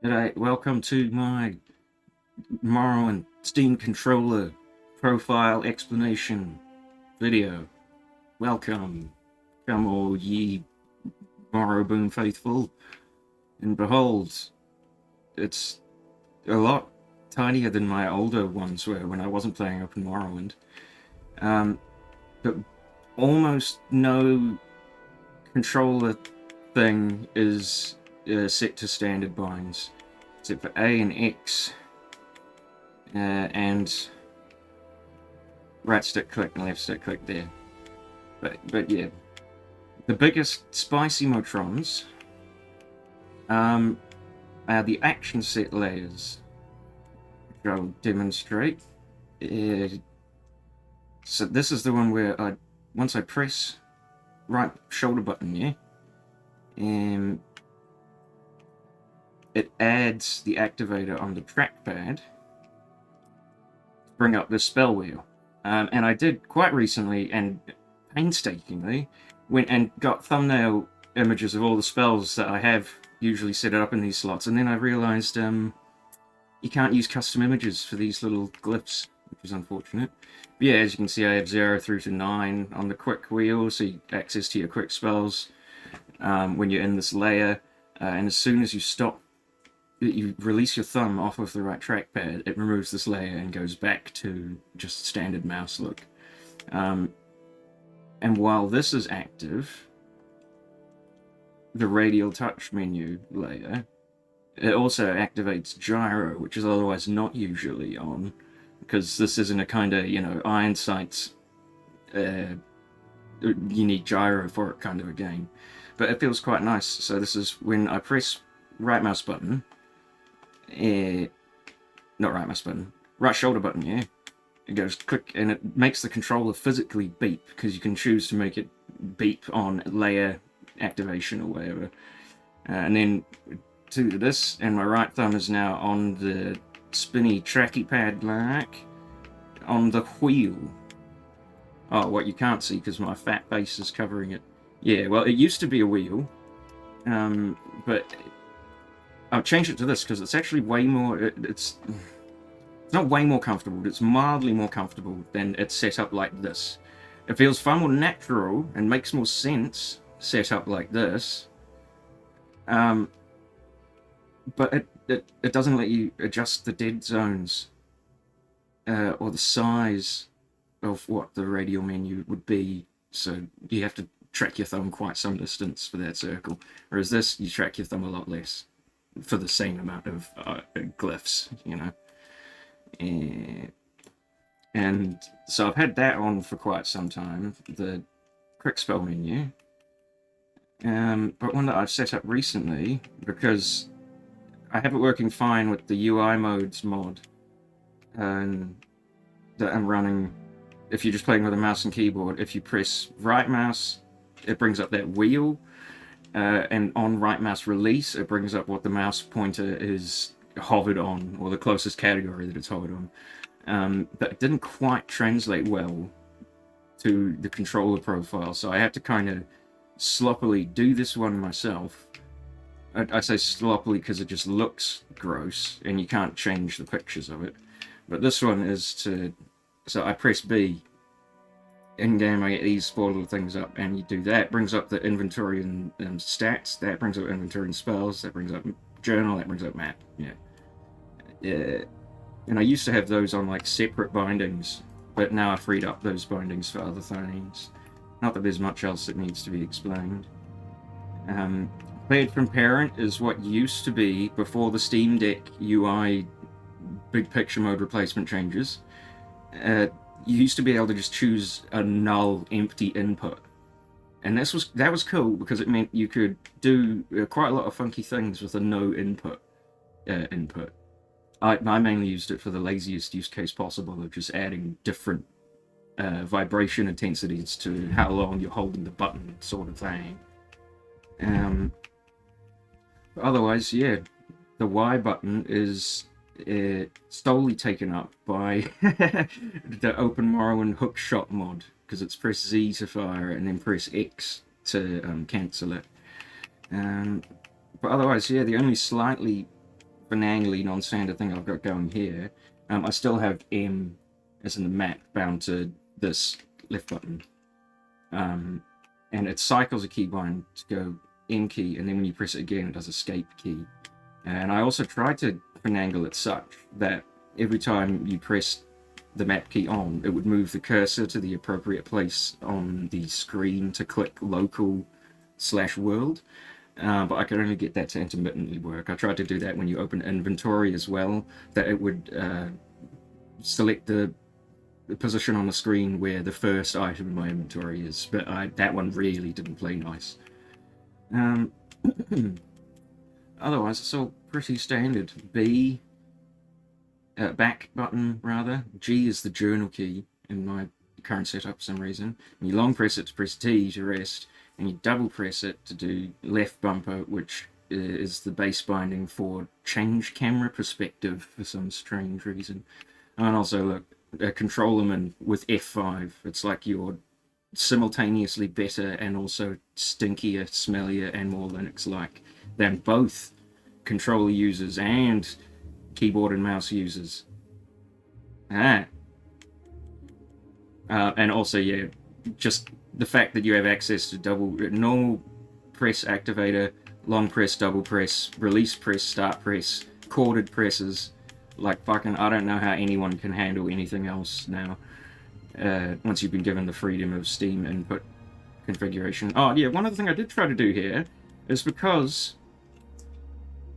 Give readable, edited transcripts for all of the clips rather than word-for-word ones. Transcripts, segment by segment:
G'day, welcome to my Morrowind Steam controller profile explanation video. Welcome, come all ye Morroboom faithful, and behold, it's a lot tinier than my older ones were when I wasn't playing Open Morrowind. But almost no controller thing is set to standard binds, except for A and X. And right stick click and left stick click there. But yeah, the biggest spicy motrons are the action set layers, which I'll demonstrate. So this is the one where once I press right shoulder button, yeah, and it adds the activator on the trackpad to bring up the spell wheel. And I did quite recently and painstakingly went and got thumbnail images of all the spells that I have usually set up in these slots, and then I realized you can't use custom images for these little glyphs, which is unfortunate. But yeah, as you can see, I have 0 through to 9 on the quick wheel, so you access to your quick spells when you're in this layer, and as soon as you stop, you release your thumb off of the right trackpad, it removes this layer and goes back to just standard mouse look. And while this is active, the radial touch menu layer, it also activates gyro, which is otherwise not usually on, because this isn't a kind of, iron sights, you need gyro for it kind of a game. But it feels quite nice. So this is when I press right mouse button, not right mouse button, right shoulder button, yeah. It goes click and it makes the controller physically beep, because you can choose to make it beep on layer activation or whatever. And then to this, and my right thumb is now on the spinny tracky pad like on the wheel. Oh, what you can't see because my fat face is covering it. Yeah, well, it used to be a wheel, but I've changed it to this because it's actually way more. It's not way more comfortable, but it's mildly more comfortable than it's set up like this. It feels far more natural and makes more sense set up like this. But it doesn't let you adjust the dead zones or the size of what the radial menu would be. So you have to track your thumb quite some distance for that circle. Whereas this, you track your thumb a lot less for the same amount of glyphs, And so I've had that on for quite some time, the quick spell menu. But one that I've set up recently, because I have it working fine with the UI modes mod that I'm running. If you're just playing with a mouse and keyboard, if you press right mouse, it brings up that wheel, and on right mouse release, it brings up what the mouse pointer is hovered on, or the closest category that it's hovered on. But it didn't quite translate well to the controller profile, so I had to kind of sloppily do this one myself. I say sloppily because it just looks gross and you can't change the pictures of it. But this one is to... So I press B. In game, I get these four little things up, and you do that. Brings up the inventory and stats. That brings up inventory and spells. That brings up journal. That brings up map. Yeah. And I used to have those on like separate bindings, but now I've freed up those bindings for other things. Not that there's much else that needs to be explained. Played from Parent is what used to be before the Steam Deck UI big picture mode replacement changes. You used to be able to just choose a null empty input, and that was cool because it meant you could do quite a lot of funky things with a no input input. I mainly used it for the laziest use case possible of just adding different vibration intensities to how long you're holding the button, sort of thing. But otherwise, yeah, the Y button is solely taken up by the Open Morrowind hookshot mod, because it's press Z to fire and then press X to cancel it. But otherwise, yeah, the only slightly finagly non-standard thing I've got going here, I still have M, as in the map, bound to this left button. And it cycles a keybind to go M key, and then when you press it again, it does escape key. And I also tried to finagle it such that every time you press the map key on, it would move the cursor to the appropriate place on the screen to click local/world. But I could only get that to intermittently work. I tried to do that when you open inventory as well, that it would select the position on the screen where the first item in my inventory is, but that one really didn't play nice. Otherwise, it's all pretty standard. B, back button rather. G is the journal key in my current setup for some reason. And you long press it to press T to rest, and you double press it to do left bumper, which is the base binding for change camera perspective for some strange reason. And also, look, a controllerman with F5. It's like you're simultaneously better and also stinkier, smellier, and more Linux-like than both controller users and keyboard and mouse users. And also, yeah, just the fact that you have access to normal press activator, long press, double press, release press, start press, chorded presses. Like fucking, I don't know how anyone can handle anything else now. Once you've been given the freedom of SteamInput configuration. Oh yeah, one other thing I did try to do here is because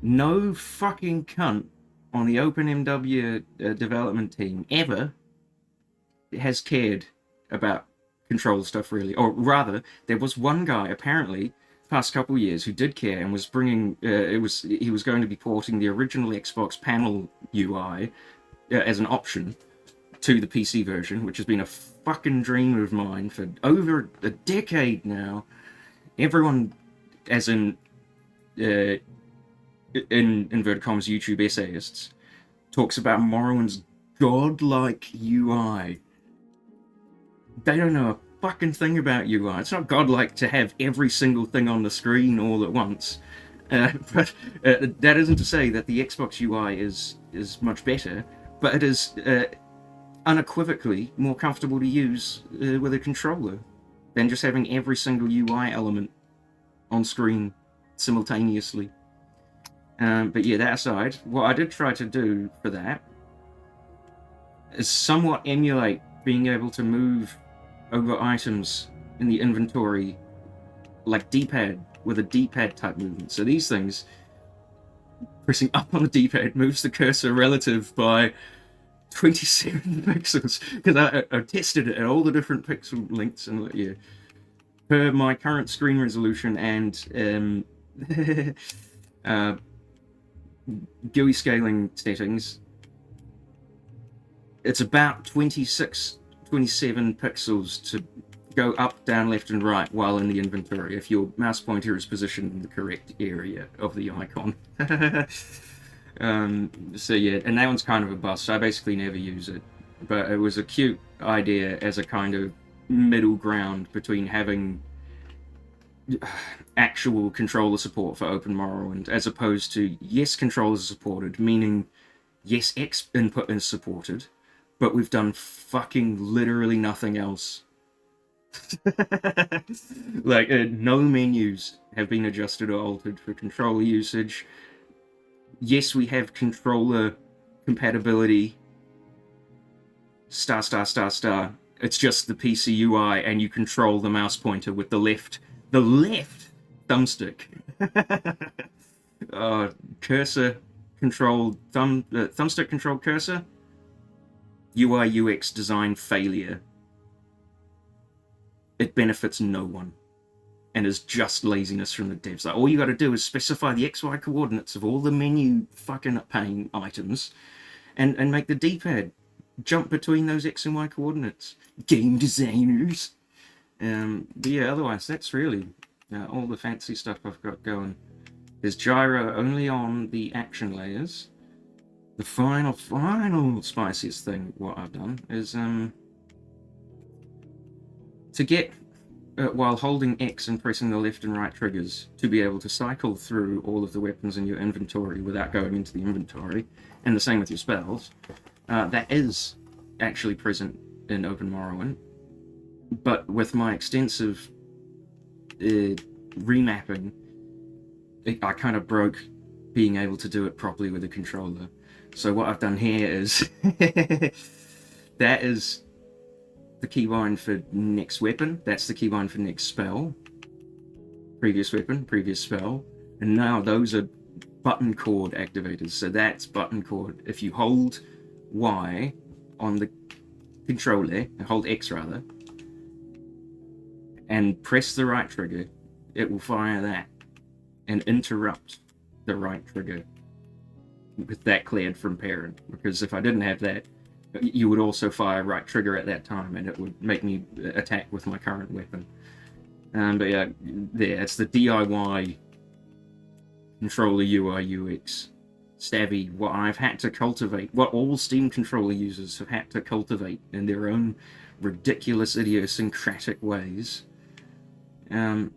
no fucking cunt on the OpenMW development team ever has cared about control stuff really. Or rather, there was one guy apparently past couple years who did care and was bringing he was going to be porting the original Xbox panel UI as an option to the PC version, which has been a fucking dream of mine for over a decade now. Everyone, as in inverted commas YouTube essayists, talks about Morrowind's godlike UI. They don't know a fucking thing about UI. It's not godlike to have every single thing on the screen all at once. But that isn't to say that the Xbox UI is much better, but it is unequivocally more comfortable to use with a controller than just having every single UI element on screen simultaneously. But yeah, that aside, what I did try to do for that is somewhat emulate being able to move over items in the inventory like D-pad with a D-pad type movement. So these things, pressing up on the D-pad moves the cursor relative by 27 pixels, because I tested it at all the different pixel lengths, and yeah, per my current screen resolution and GUI scaling settings, it's about 27 pixels to go up, down, left, and right while in the inventory if your mouse pointer is positioned in the correct area of the icon. So yeah, and that one's kind of a bust. I basically never use it, but it was a cute idea as a kind of middle ground between having actual controller support for OpenMW as opposed to yes, controllers are supported, meaning yes, X input is supported, but we've done fucking literally nothing else. Like no menus have been adjusted or altered for controller usage. Yes, we have controller compatibility. ******. It's just the PC UI, and you control the mouse pointer with the left thumbstick. Cursor controlled thumbstick controlled cursor. UI UX design failure. It benefits no one, and is just laziness from the devs. Like, all you got to do is specify the XY coordinates of all the menu fucking pane items, and make the D-pad jump between those X and Y coordinates. Game designers. But yeah, otherwise that's really all the fancy stuff I've got going. There's gyro only on the action layers. The final spiciest thing what I've done is to get while holding X and pressing the left and right triggers to be able to cycle through all of the weapons in your inventory without going into the inventory, and the same with your spells. That is actually present in Morrowind, but with my extensive remapping, I kind of broke being able to do it properly with a controller. So what I've done here is that is the keybind for next weapon, that's the keybind for next spell, previous weapon, previous spell, and now those are button chord activators. So that's button chord. If you hold Y on the controller, hold X rather, and press the right trigger, it will fire that and interrupt the right trigger with that cleared from parent. Because if I didn't have that, you would also fire right trigger at that time, and it would make me attack with my current weapon. But yeah, it's the DIY controller UI UX savvy, what I've had to cultivate, what all Steam controller users have had to cultivate in their own ridiculous idiosyncratic ways, to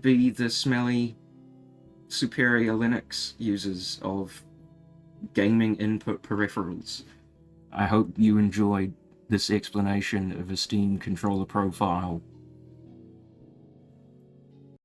be the smelly superior Linux users of gaming input peripherals. I hope you enjoyed this explanation of a Steam controller profile